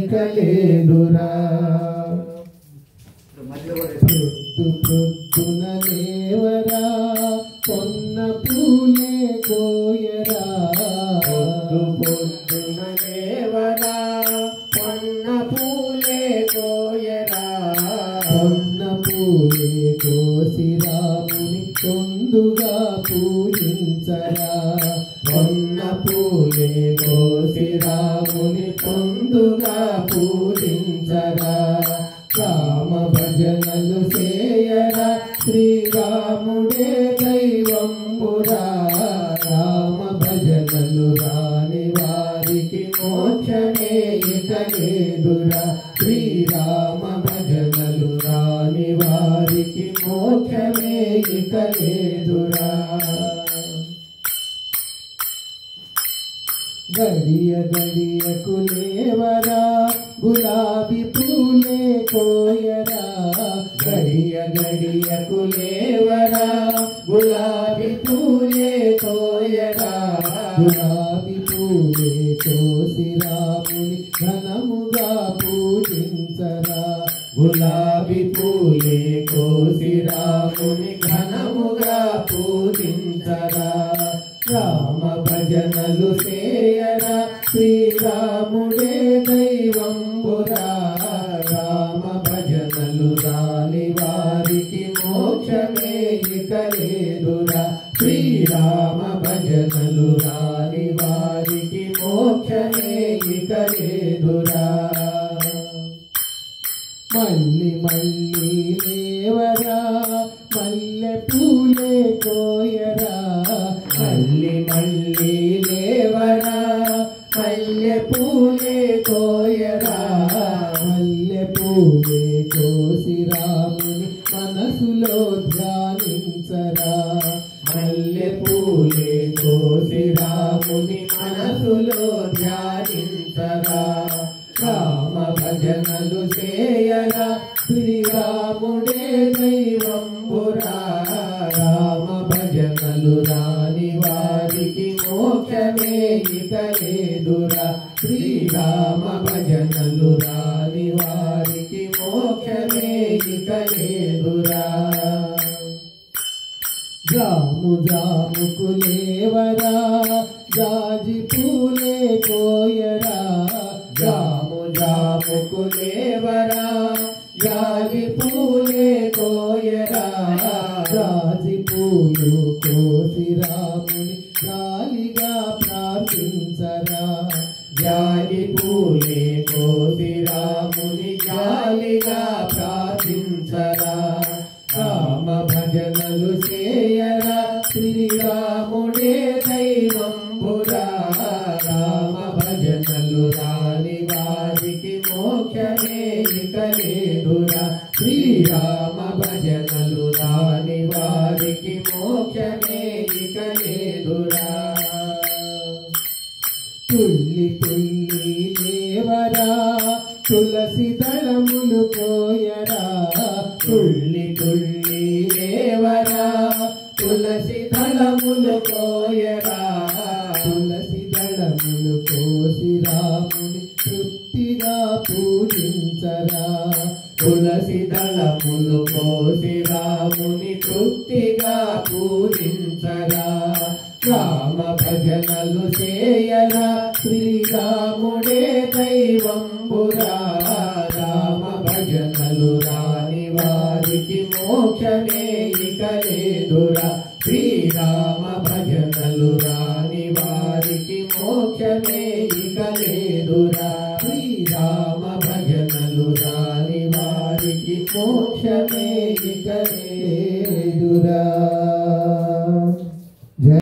కలేదురా పొద్దున లేవరా కొన్న పూలే కోయరా పొద్దున లేవరా కొన్న పూలే కోయరా కొన్న పూలే కోసి రాముని కొందుగా పూజించరా కొన్న పూలే కోసి రాముని కొందుగా పూజించరా రామ భజనలు చేయరా శ్రీరాముడే దైవంబురా రామ భజనలు రాని వారికి మోక్షమే ఇక లేదురా శ్రీరామ భజనలు రాని వారికి మోక్షమే ఇక లేదురా గడియ గడియకు లేవరా గులాబీ పూలే కోయరా గడియ గడియకు లేవరా గులాబీ పూలే కోయరా గులాబీ పూలే కోసి రాముని ఘనముగా పూజించరా గులాబీ పూలే కోసి రాముని ఘనముగా పూజించరా రామ భజనలు చేయరా శ్రీరాముడే దైవంబురా రామ భజనలు రాని వారికి మోక్షమే ఇక లేదురా శ్రీరామ భజనలు రాని వారికి మోక్షమే ఇక లేదురా మల్లి మల్లి లేవరా మల్లె పూలే కోయరా మల్లి మల్లి లేవరా మల్లె పూలే కోయరా మల్లె పూలే కోసి రాముని మనసులో ధ్యానించరా మల్లె పూలే కోసి రాముని మనసులో ధ్యానించరా రామ భజనలు చేయరా శ్రీరాముడే దైవంబురా రామ భజనలు రాని వారికి మోక్షమే ఇక లేదురా శ్రీరామ భజనలు రాని వారికి మోక్షమే ఇక లేదురా జాము జాముకు లేవరా జాజి పూలే కోయరా జాము జాముకు లేవరా జాజి పూలే కోయరా జాజి పూలు కోసి రాముని గాలిగా ప్రార్థించరా జాజి పూలే కోసి రాముని గాలిగా ప్రార్థించరా రామ భజనలు చేయరా శ్రీరాముడే దైవంబురా రామ భజనలు రాని వారికి మోక్షమే ఇక లేదురా శ్రీరామ భజనలు రాని వారికి మోక్షమే ఇక లేదురా తుల్లి తుల్లి లేవరా తులసి దళములు కోయరా తుల్లి తుల్లి లేవరా తులసి దళములు కోయరా తులసి దళములు కోసి రాముని తృప్తిగా పూజించరా తులసి దళములు కోసి రాముని తృప్తిగా పూజించరా రామ భజనలు చేయరా శ్రీరాముడే దైవంబురా రామ భజనలు రాని వారికి మోక్షమే ఇక లేదురా శ్రీరామ భజనలు రాని వారికి మోక్షమే ఇక లేదురా శ్రీరామ భజనలు రాని వారికి మోక్షమే ఇక లేదురా.